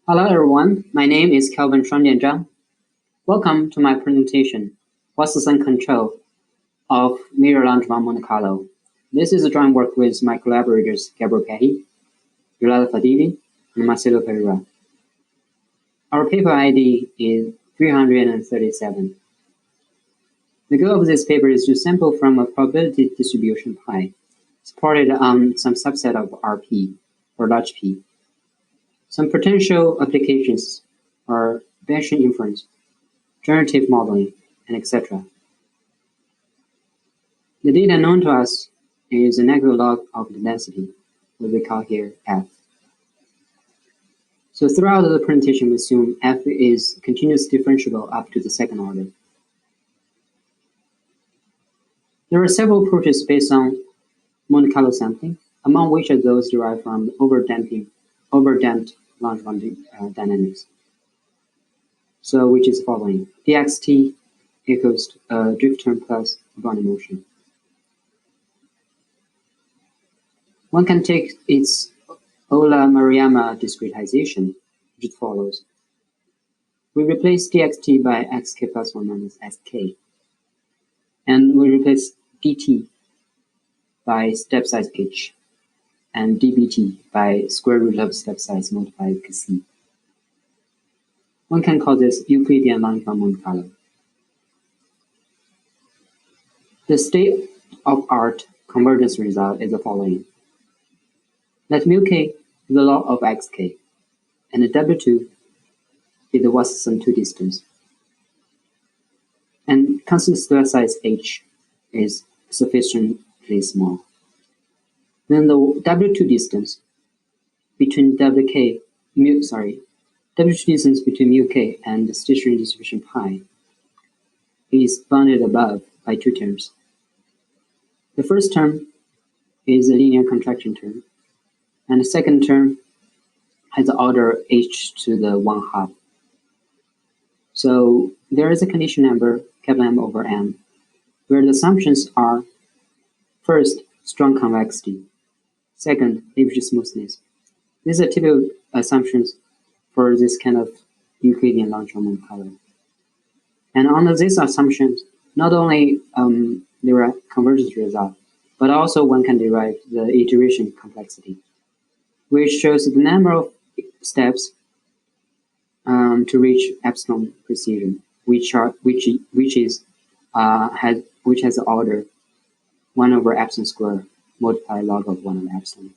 Hello everyone, my name is Kelvin Zhang. Welcome to my presentation, Wasserstein control of mirror Langevin Monte Carlo. This is a joint work with my collaborators Gabriel Peyré, Jalal Fadili, and Marcelo Pereyra. Our paper ID is 337. The goal of this paper is to sample from a probability distribution pi, supported on some subset of Rp, or large P. Some potential applications are Bayesian inference, generative modeling, and etc. The data known to us is a negative log of the density, what we call here f. So throughout the presentation, we assume f is continuous differentiable up to the second order. There are several approaches based on Monte Carlo sampling, among which are those derived from overdamped Langevin dynamics. So which is following: dxt equals drift term plus boundary motion. One can take its Euler-Maruyama discretization, which follows. We replace dxt by xk plus 1 minus sk. And we replace dt by step size h, and dbt by square root of step size multiplied by c. One can call this Euclidean Langevin Monte Carlo. The state-of-art convergence result is the following. Let mu k be the log of xk, and the w2 be the Wasserstein 2 distance. And constant step size h is sufficiently small. Then the W2 distance between W2 distance between mu k and the stationary distribution pi is bounded above by two terms. The first term is a linear contraction term, and the second term has the order h to the 1/2. So there is a condition number capital M over M, where the assumptions are: first, strong convexity; second, Lipschitz-smoothness. These are typical assumptions for this kind of Euclidean Langevin Monte Carlo. And under these assumptions, not only there are convergence results, but also one can derive the iteration complexity, which shows the number of steps to reach epsilon precision, which has the order 1 over epsilon squared multiply log of 1 over epsilon.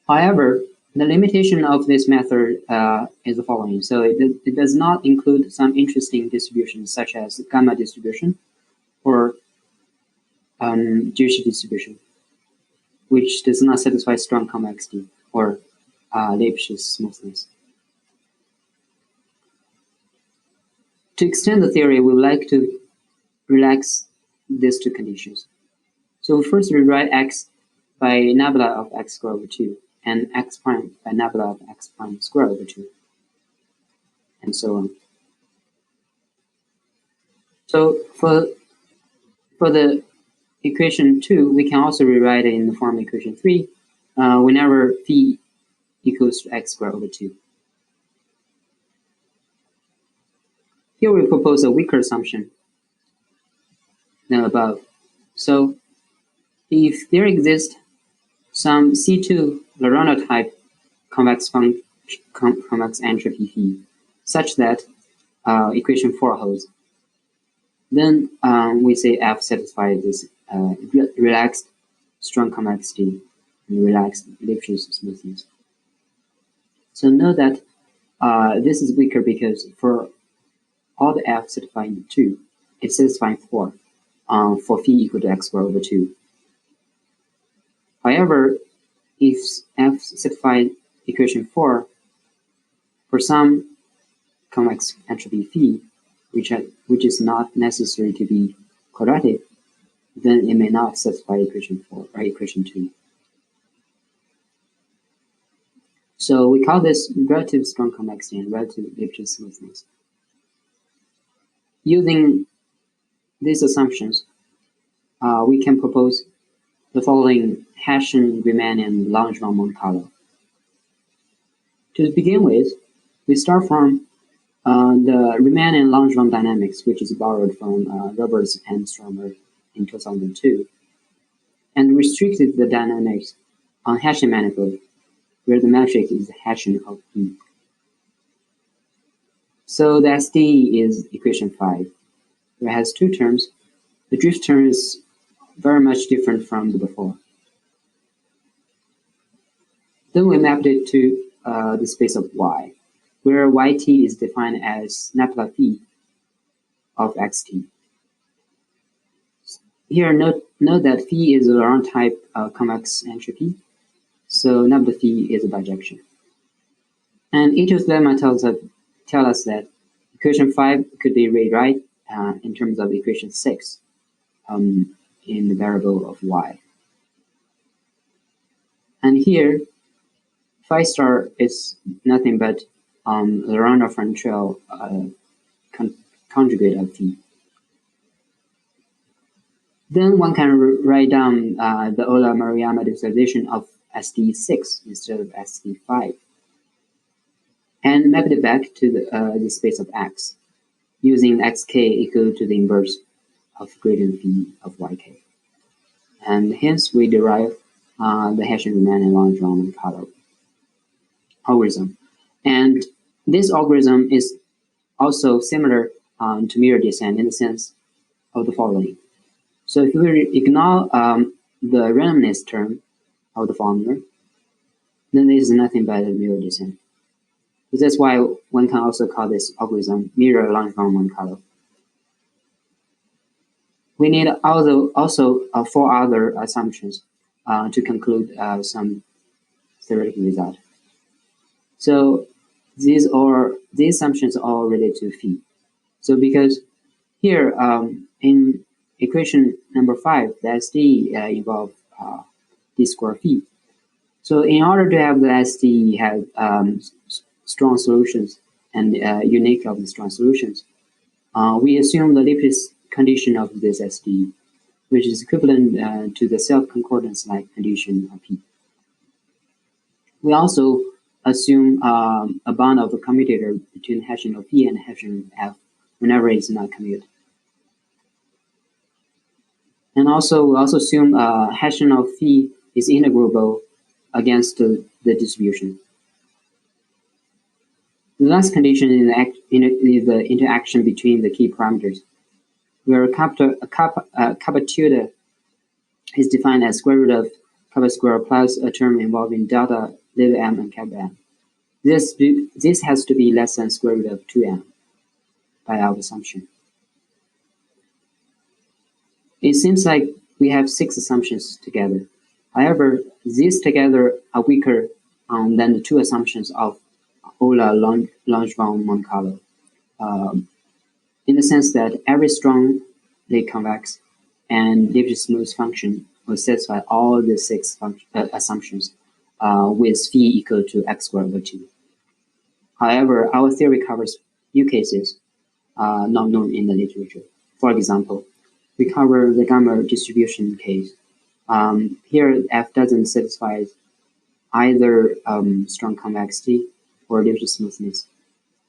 However, the limitation of this method is the following. So it does not include some interesting distributions such as gamma distribution or Jewish distribution, which does not satisfy strong convexity or Lipschitz-smoothness. To extend the theory, we would like to relax these two conditions. So we first rewrite x by nabla of x squared over 2, and x prime by nabla of x prime squared over 2, and so on. So for the equation 2, we can also rewrite it in the form of equation 3 whenever phi equals to x squared over 2. Here we propose a weaker assumption than above. So if there exists some C2 Lorentz type convex entropy phi such that equation 4 holds, then we say F satisfies this relaxed strong convexity and relaxed Lipschitz-smoothness. So note that this is weaker because for all the F satisfying 2, it's satisfying 4 for phi equal to x squared over 2. However, if F satisfies equation 4 for some convex entropy phi, which is not necessary to be quadratic, then it may not satisfy equation 4 or equation 2. So we call this relative strong convexity and relative Lipschitz-smoothness. Using these assumptions, we can propose the following Hessian, Riemannian, Langevin Monte Carlo. To begin with, we start from the Riemannian Langevin dynamics, which is borrowed from Roberts and Stromer in 2002, and restricted the dynamics on Hessian manifold, where the matrix is the Hessian of E. So the SD is equation 5. It has two terms. The drift term is very much different from the before. Then we mapped it to the space of Y, where YT is defined as nabla phi of XT. Here, note that phi is a Laurent type convex entropy, so nabla phi is a bijection. And Ito's lemma tells us that equation 5 could be rewrite in terms of equation 6 in the variable of Y. And here, phi star is nothing but Laurent-Frentrel conjugate of phi. Then one can write down the Euler-Maruyama distribution of SD6 instead of SD5, and map it back to the space of X, using xk equal to the inverse of gradient phi of yk. And hence we derive the Hessian Riemannian Langevin Monte Carlo algorithm. And this algorithm is also similar to mirror descent in the sense of the following. So if we ignore the randomness term of the formula, then this is nothing but a mirror descent. So that's why one can also call this algorithm mirror Langevin Monte Carlo. We need also 4 other assumptions to conclude some theoretical result. So these assumptions are all related to phi. So because here in equation number 5, the SD involves d square phi. So in order to have the SD have strong solutions and unique of the strong solutions, we assume the Lipschitz condition of this SD, which is equivalent to the self-concordance-like condition of P. We also assume a bond of a commutator between Hessian of P and Hessian of F whenever it's not commuted. And also, we also assume Hessian of phi is integrable against the distribution. The last condition is the interaction between the key parameters, where kappa tilde is defined as square root of kappa square plus a term involving delta liv m and kappa m. This has to be less than square root of 2m by our assumption. It seems like we have 6 assumptions together. However, these together are weaker than the 2 assumptions of Euler Langevin Monte Carlo, in the sense that every strongly convex and Lipschitz-smooth function will satisfy all the 6 assumptions with phi equal to x squared over 2. However, our theory covers new cases not known in the literature. For example, we cover the gamma distribution case. Here, F doesn't satisfy either strong convexity or Lipschitz-smoothness.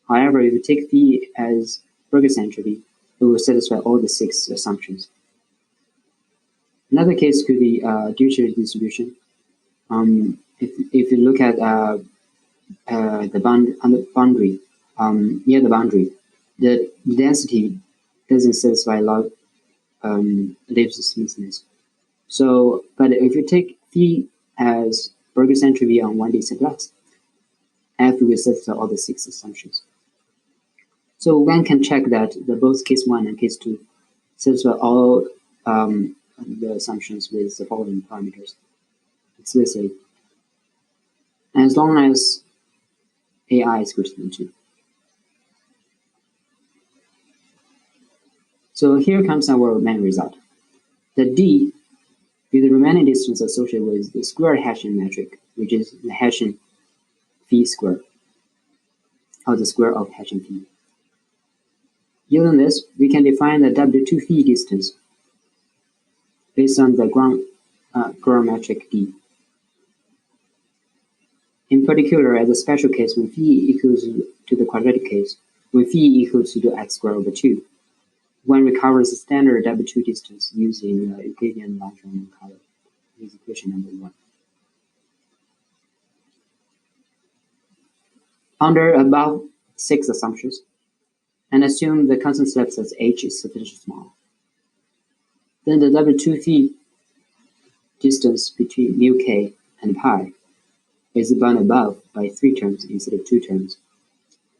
However, if you take phi as Burgers entropy, it will satisfy all the 6 assumptions. Another case could be Dirichlet distribution. If you look at the boundary, near the boundary, the density doesn't satisfy Lipschitz-smoothness. So, but if you take phi as Burgers entropy on 1D simplex, F will satisfy all the 6 assumptions. So one can check that both case 1 and case 2 satisfy all the assumptions with the following parameters explicitly, as long as AI is greater than 2. So here comes our main result. The D is the Riemannian distance associated with the square Hessian metric, which is the Hessian phi square, or the square of Hessian phi. Using this, we can define the W2 phi distance based on the ground metric D. In particular, as a special case, when phi equals to the quadratic case, when phi equals to the x squared over 2, one recovers the standard W2 distance using Euclidean Langevin Monte Carlo. This is equation number 1. Under above 6 assumptions, and assume the constant steps as h is sufficiently small, then the W2 phi distance between mu k and pi is bound above by 3 terms instead of 2 terms.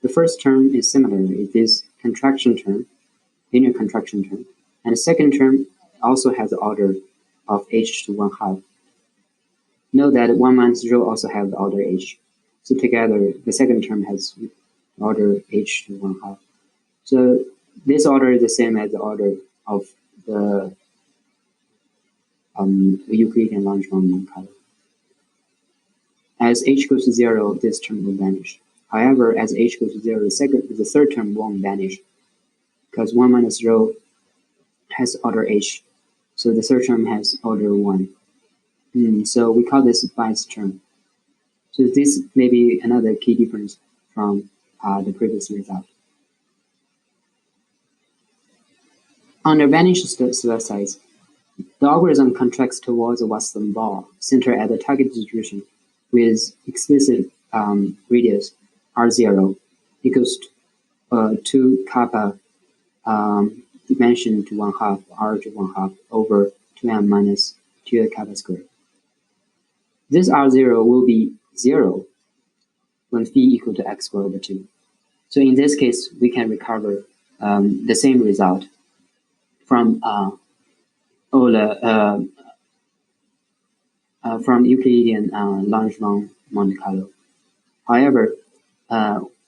The first term is similar, it is contraction term, linear contraction term, and the second term also has the order of h to 1/2. Note that 1 minus 0 also has the order h. So together, the second term has order h to 1/2. So this order is the same as the order of the Euclidean Langevin Monte Carlo. As h goes to 0, this term will vanish. However, as h goes to 0, the third term won't vanish, because 1 minus 0 has order h, so the third term has order 1. So we call this bias term. So this may be another key difference from the previous result. Under vanished step size, the algorithm contracts towards a Wasserstein ball centered at the target distribution with explicit radius R0 equals to 2 kappa dimension to 1/2 R to 1/2 over 2m minus 2 kappa squared. This R0 will be 0 when phi equal to x squared over 2. So in this case, we can recover the same result from from Euclidean Langevin Monte Carlo. However,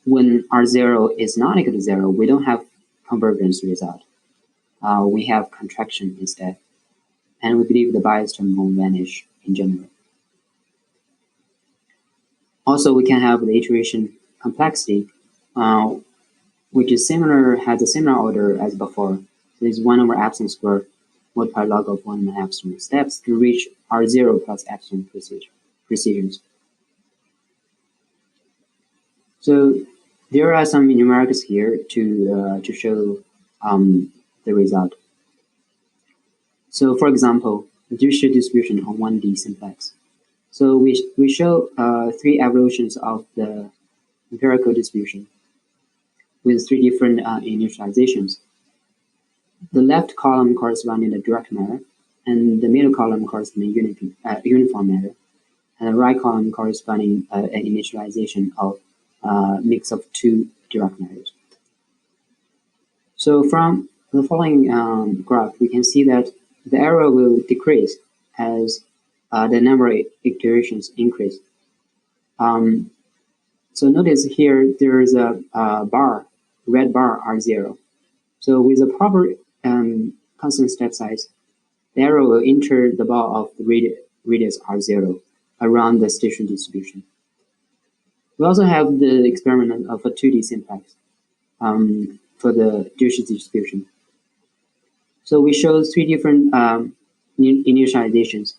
when R0 is not equal to 0, we don't have convergence result. We have contraction instead. And we believe the bias term won't vanish in general. Also, we can have the iteration complexity, which is similar, has a similar order as before. So it's 1 over epsilon squared multiplied log of 1 minus epsilon steps to reach R0 plus epsilon precisions. So there are some numerics here to show the result. So for example, the Dirichlet distribution on 1D simplex. So we show 3 evolutions of the empirical distribution with 3 different initializations. The left column corresponding to direct matter, and the middle column corresponding uniform matter, and the right column corresponding an initialization of mix of 2 direct matters. So from the following graph, we can see that the error will decrease as the number of iterations increase. So notice here there is a red bar R0. So with a proper constant step size, the arrow will enter the ball of the radius R0 around the station distribution. We also have the experiment of a 2D simplex for the Dirichlet distribution. So we show 3 different initializations.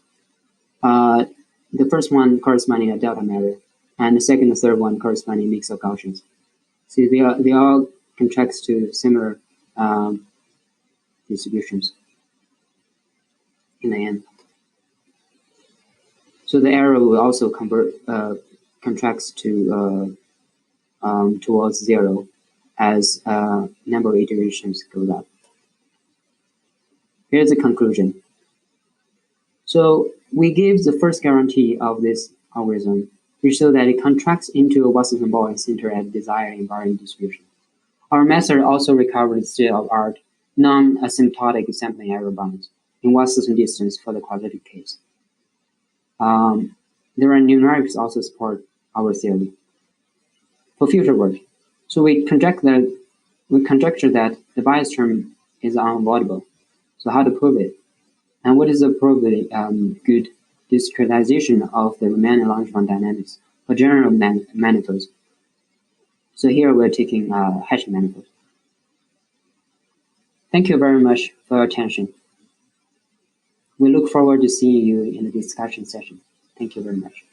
The first one corresponding to delta matter, and the second and third one corresponding mix of Gaussians. So they all contract to similar distributions in the end. So the error will also contracts to towards 0 as number of iterations goes up. Here's the conclusion. So we give the first guarantee of this algorithm, which shows that it contracts into a Wasserstein ball and center at desired invariant distribution. Our method also recovered the state of art non-asymptotic sampling error bounds in Wasserstein distance for the quadratic case. There are numerics also support our theory. For future work, so we conjecture that the bias term is unavoidable. So how to prove it? And what is the probably good discretization of the Riemannian Langevin dynamics for general manifolds? So here we're taking Hessian manifold. Thank you very much for your attention. We look forward to seeing you in the discussion session. Thank you very much.